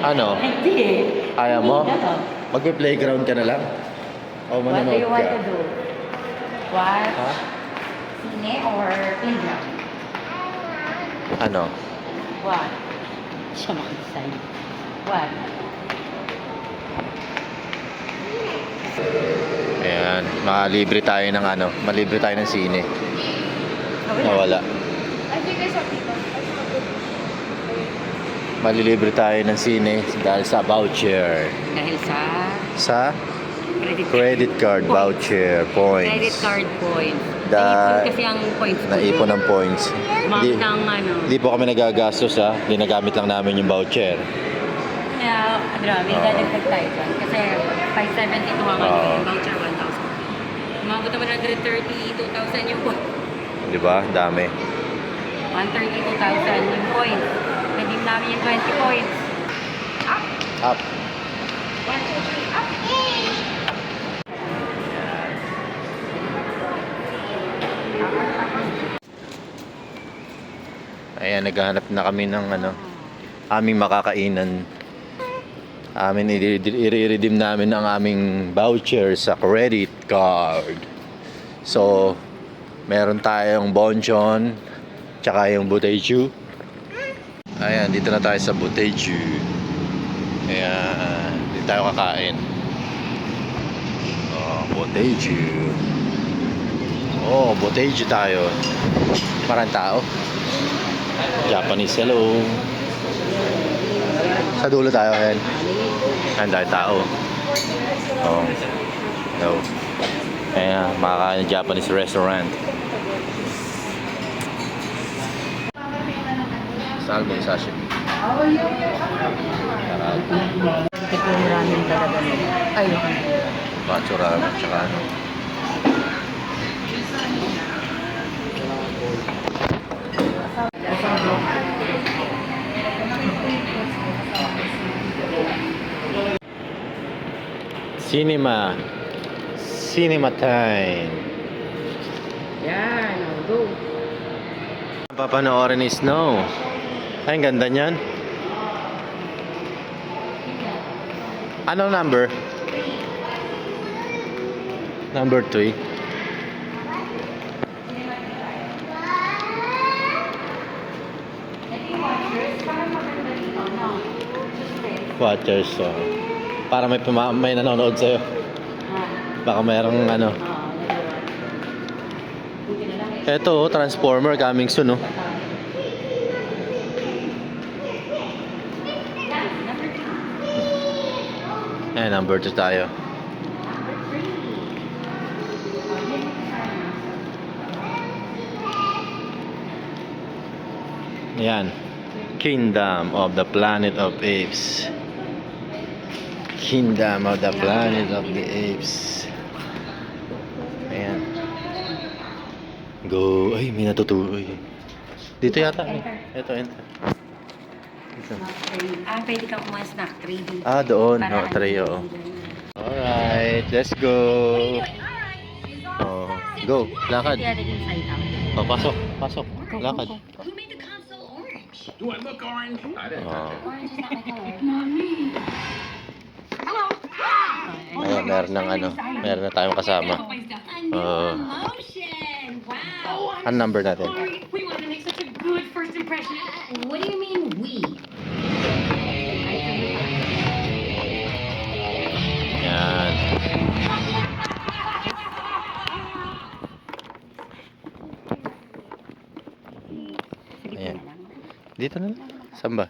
Ano? Hindi eh. Ayaw mo? Hindi na to. Mag-playground ka na lang? O What do manonood you want ka? to do? What? Ha? Sine or playground? Ano? What? Siya makisay. What? Ayan, malibre tayo ng ano, malibre tayo ng sine. Nawala. I think I saw people. Malilibre tayo ng sine dahil sa voucher. Dahil sa Sa credit credit card voucher points. Credit card points. Da- Naipon kasi ang points ko. Naipon ng points. Umabot ng ano. Hindi po kami nagagastos ha. Ginagamit lang namin yung voucher. Kaya, grabe, dadagdag tayo dyan. Kasi 572 ang ano, yung voucher 1,000. Umabot naman ng 132,000 yung points. Di ba? Dami. 132,000 yung points. Redeem namin yung 20 points. Up! Up. 1, 2, 3, up! Ayan, naghahanap na kami ng ano, aming makakainan. Amin i-redeem namin ang aming voucher sa credit card. So, meron tayong bonchon, tsaka yung buteju. Ayan, dito na tayo sa buteju. Ayan, dito tayo kakain. Oh, buteju. Oh, buteju tayo. Parang tao. Japanese hello. Sa dulo tayo, Hen. Ayan, dahil tao. Oh. No. Ayan, makakain ng Japanese restaurant. Salmon sashimi. Ito yung ramen talaga nila. Ay, yung ano. Batsura, tsaka ano. Cinema. Cinema time. Yan, go. Papanoorin is Snow. Ay, ang ganda niyan. Anong number? Number 3. Watchers, so. Para may nanonood sa'yo. Baka mayroong ano. Eto, Transformer coming soon, no? Eh, number 2 tayo. Yan. Kingdom of the Planet of Apes. Kingdom of the Planet of the Apes. Ayan. Go. Ay, may natutuloy. Dito yata. Ito, enter. Dito. Pwede kang kumain snack tray dito. Doon. Para Oh, tray, oo. Alright, let's go. Oh, go. Lakad. Oh, pasok. Pasok. Lakad. Do I look orange? I didn't. Oh. Orange is not my color. Ayan, meron ng ano. Meron na tayong kasama. Ano number natin? We want to make such a good first impression. What do you mean we? Yan. Ayan. Dito na lang. Saan ba?